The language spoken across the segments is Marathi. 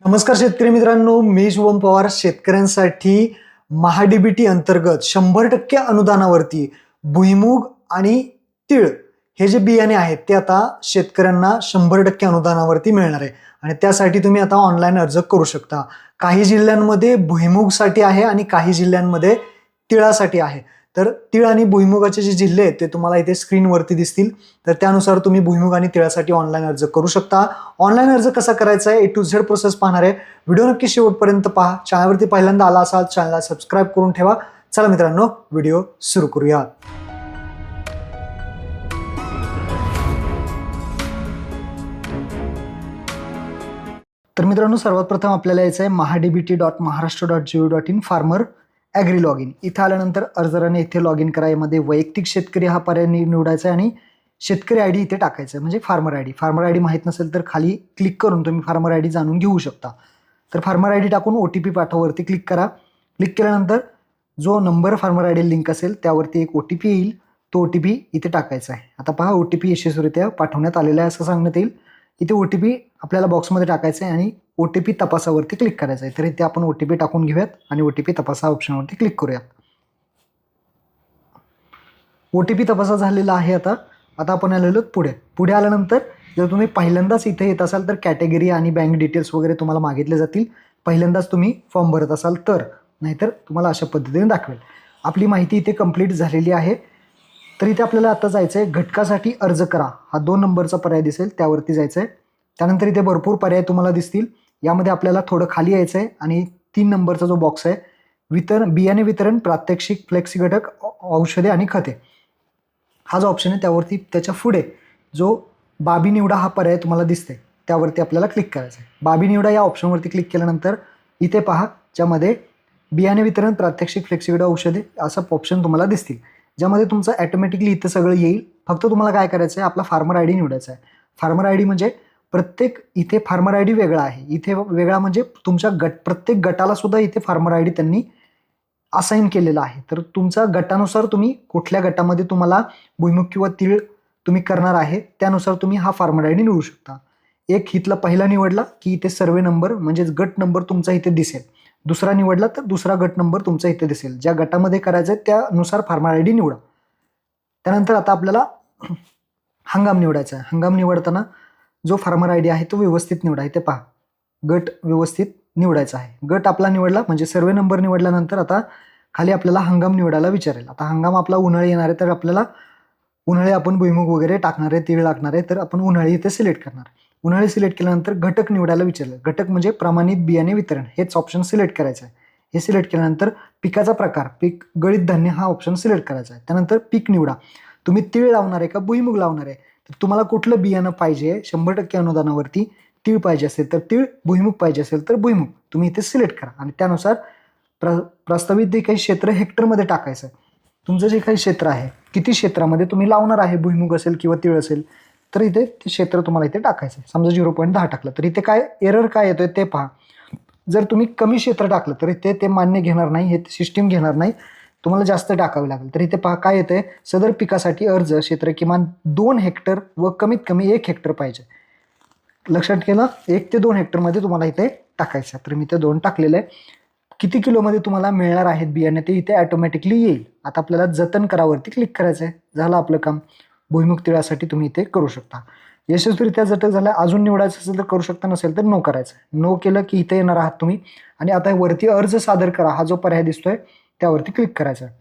नमस्कार शेतकरी मित्रांनो, मी शुभम पवार. शेतकऱ्यांसाठी महाडीबीटी अंतर्गत 100% अनुदानावरती भुईमूग आणि तीळ हे जे बियाणे आहेत ते आता शेतकऱ्यांना 100% अनुदानावरती मिळणार आहे आणि त्यासाठी तुम्ही आता ऑनलाईन अर्ज करू शकता. काही जिल्ह्यांमध्ये भुईमूगसाठी आहे आणि काही जिल्ह्यांमध्ये तिळासाठी आहे. तर तीळ आणि भुईमुगाचे जे जिल्हे आहेत ते तुम्हाला इथे स्क्रीनवरती दिसतील. तर त्यानुसार तुम्ही भुईमुग आणि तिळासाठी ऑनलाईन अर्ज करू शकता. ऑनलाईन अर्ज कसा करायचा आहे, A to Z प्रोसेस पाहणार आहे. व्हिडिओ नक्की शेवटपर्यंत पहा. चॅनलवरती पहिल्यांदा आला असाल चॅनलला सबस्क्राईब करून ठेवा. चला मित्रांनो, व्हिडिओ सुरू करूया. तर मित्रांनो, सर्वात प्रथम आपल्याला यायचं आहे mahadbt.maharashtra.gov.in farmer agree log in. इथं आल्यानंतर अर्जदाराने इथे लॉग इन करा. यामध्ये वैयक्तिक शेतकरी हा पर्याय निवडायचा आहे आणि शेतकरी आय डी इथे टाकायचा आहे, म्हणजे farmer I D. Farmer I D माहीत नसेल तर खाली क्लिक करून तुम्ही फार्मर आय डी जाणून घेऊ शकता. तर फार्मर आय डी टाकून OTP पाठवावरती क्लिक करा. क्लिक केल्यानंतर जो number farmer I D link असेल त्यावरती एक OTP येईल. तो OTP इथे टाकायचा आहे. आता पहा, OTP यशस्वीरित्या पाठवण्यात आलेला आहे असं सांगण्यात येईल. इथे OTP आपल्याला बॉक्समध्ये टाकायचा आहे आणि OTP तपासावरती क्लिक करायचं आहे. तर इथे आपण OTP टाकून घेऊयात आणि OTP तपासा ऑप्शनवरती क्लिक करूयात. OTP तपासा झालेला आहे. आता आपण आलेलो पुढे आल्यानंतर जर तुम्ही पहिल्यांदाच इथे येत असाल तर कॅटेगरी आणि बँक डिटेल्स वगैरे तुम्हाला मागितले जातील. पहिल्यांदाच तुम्ही फॉर्म भरत असाल तर, नाहीतर तुम्हाला अशा पद्धतीने दाखवेल. आपली माहिती इथे कंप्लीट झालेली आहे. तर इथे आपल्याला आता जायचं आहे घटकासाठी अर्ज करा, हा 2 नंबरचा पर्याय दिसेल त्यावरती जायचं आहे. त्यानंतर इथे भरपूर पर्याय तुम्हाला दिसतील. यामध्ये आपल्याला थोडं खाली यायचं आहे आणि 3 नंबरचा जो बॉक्स आहे बियाणे वितरण, प्रात्यक्षिक, फ्लेक्सी घटक, औषधे आणि खते, हा जो ऑप्शन आहे त्यावरती त्याच्या पुढे जो बाबी निवडा हा पर्याय तुम्हाला दिसते त्यावरती आपल्याला क्लिक करायचं आहे. बाबी निवडा या ऑप्शनवरती क्लिक केल्यानंतर इथे पहा, ज्यामध्ये बियाणे वितरण, प्रात्यक्षिक, फ्लेक्सी घटक, औषधे असं ऑप्शन तुम्हाला दिसतील, ज्यामध्ये तुमचं ॲटोमॅटिकली इथं सगळं येईल. फक्त तुम्हाला काय करायचं आहे, आपला फार्मर आय डी निवडायचा आहे. फार्मर आय डी म्हणजे प्रत्येक इथे फार्मर आय डी वेगळा आहे. इथे वेगळा म्हणजे तुमच्या प्रत्येक गटाला सुद्धा इथे फार्मर आय डी त्यांनी असाइन केलेला आहे. तर तुमच्या गटानुसार तुम्ही कुठल्या गटामध्ये तुम्हाला भुईमूग किंवा तीळ तुम्ही करणार आहे त्यानुसार तुम्ही हा फार्मर आय डी निवडू शकता. एक इथला पहिला निवडला की इथे सर्वे नंबर म्हणजे गट नंबर तुमचा इथे दिसेल. दुसरा निवडला तर दुसरा गट नंबर तुमचा इथे दिसेल. ज्या गटामध्ये करायचं आहे त्यानुसार फार्मर आय डी निवडा. त्यानंतर आता आपल्याला हंगाम निवडायचा आहे. हंगाम निवडताना जो फार्मर आय डी आहे तो व्यवस्थित निवडा. इथे पहा, गट व्यवस्थित निवडायचा आहे. गट आपला निवडला म्हणजे सर्वे नंबर निवडल्यानंतर आता खाली आपल्याला हंगाम निवडायला विचारेल. आता हंगाम आपला उन्हाळी येणार आहे तर आपल्याला उन्हाळी आपण भुईमूग वगैरे टाकणार आहे, तीळ टाकणार आहे, तर आपण उन्हाळी इथे सिलेक्ट करणार. उन्हाळी सिलेक्ट केल्यानंतर घटक निवडायला विचारलं. घटक म्हणजे प्रमाणित बियाणे वितरण, हेच ऑप्शन सिलेक्ट करायचं आहे. हे सिलेक्ट केल्यानंतर पिकाचा प्रकार, पीक गळीत धान्य हा ऑप्शन सिलेक्ट करायचा आहे. त्यानंतर पीक निवडा. तुम्ही तीळ लावणार आहे का भुईमूग लावणार आहे, तर तुम्हाला कुठलं बियाणं पाहिजे. 100% अनुदानावरती तीळ पाहिजे असेल तर तीळ, भुईमूग पाहिजे असेल तर भुईमूग तुम्ही इथे सिलेक्ट करा आणि त्यानुसार प्रस्तावित जे काही क्षेत्र हेक्टरमध्ये टाकायचं आहे. तुमचं जे काही क्षेत्र आहे, किती क्षेत्रामध्ये तुम्ही लावणार आहे, भुईमूग असेल किंवा तीळ असेल, तर इथे ते क्षेत्र तुम्हाला इथे टाकायचं आहे. समजा 0.10 टाकलं तर इथे काय एरर काय येतोय ते पहा. जर तुम्ही कमी क्षेत्र टाकलं तर इथे ते मान्य घेणार नाही, हे सिस्टीम घेणार नाही, तुम्हाला जास्त टाकावे लागेल. तर इथे पहा काय येतंय, सदर पिकासाठी अर्ज क्षेत्र किमान 2 हेक्टर व कमीत कमी 1 हेक्टर पाहिजे. लक्षात केलं, 1 ते 2 हेक्टरमध्ये तुम्हाला इथे टाकायचं आहे. तर मी ते 2 टाकलेलं आहे. किती किलोमध्ये तुम्हाला मिळणार आहेत बियाणे ते इथे ऑटोमॅटिकली येईल. आता आपल्याला जतन करावरती क्लिक करायचं आहे. झालं आपलं काम. भुईमूग तिळासाठी तुम्ही इथे करू शकता. यशस्वीरित्या जतन झालं. अजून निवडायचं असेल तर करू शकता, नसेल तर नो करायचं. नो केलं की इथे येणार आहात तुम्ही आणि आता वरती अर्ज सादर करा हा जो पर्याय दिसतोय त्यावरती क्लिक करायचं आहे.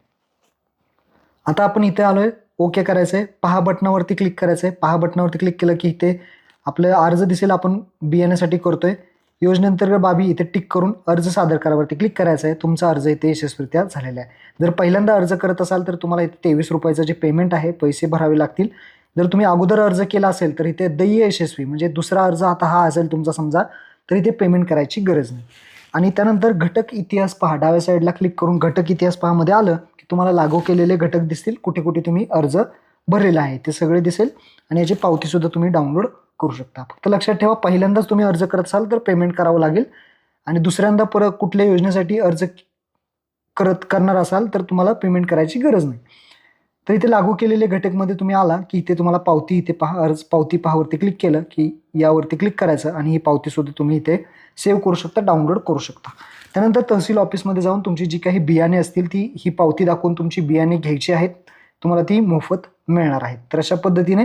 आता आपण इथे आलोय, ओके करायचं आहे. पहा बटनावरती क्लिक करायचं आहे. पहा बटनावरती क्लिक केलं की इथे आपलं अर्ज दिसेल, आपण बियाण्यासाठी करतोय. योजनेअंतर्गत बाबी इथे टिक करून अर्ज सादर करावरती क्लिक करायचं आहे. तुमचा अर्ज इथे यशस्वीरित्या झालेला आहे. जर पहिल्यांदा अर्ज करत असाल तर तुम्हाला इथे 23 रुपयाचं जे पेमेंट आहे पैसे भरावे लागतील. जर तुम्ही अगोदर अर्ज केला असेल तर इथे देय यशस्वी म्हणजे दुसरा अर्ज आता हा असेल तुमचा समजा, तर इथे पेमेंट करायची गरज नाही. आणि त्यानंतर घटक इतिहास पहा, डाव्या साईडला क्लिक करून घटक इतिहास पहा मध्ये आलं की तुम्हाला लागू केलेले घटक दिसतील, कुठे कुठे तुम्ही अर्ज भरलेला आहे ते सगळे दिसेल आणि याची पावतीसुद्धा तुम्ही डाउनलोड करू शकता. फक्त लक्षात ठेवा, पहिल्यांदाच तुम्ही अर्ज करत असाल तर पेमेंट करावं लागेल आणि दुसऱ्यांदा परत कुठल्या योजनेसाठी अर्ज करणार असाल तर तुम्हाला पेमेंट करायची गरज नाही. तर इथे लागू केलेले घटकमध्ये तुम्ही आला की इथे तुम्हाला पावती, इथे पहा अर्ज पावती पहावरती क्लिक केलं की यावरती क्लिक करायचं आणि ही पावतीसुद्धा तुम्ही इथे सेव्ह करू शकता, डाउनलोड करू शकता. त्यानंतर तहसील ऑफिसमध्ये जाऊन तुमची जी काही बियाणे असतील ही पावती दाखवून तुमची बियाणे घ्यायची आहेत, तुम्हाला ती मोफत मिळणार आहेत. तर अशा पद्धतीने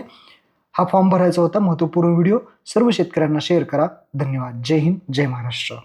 हा फॉर्म भरायचा होता. महत्त्वपूर्ण व्हिडिओ सर्व शेतकऱ्यांना शेअर करा. धन्यवाद. जय हिंद, जय महाराष्ट्र.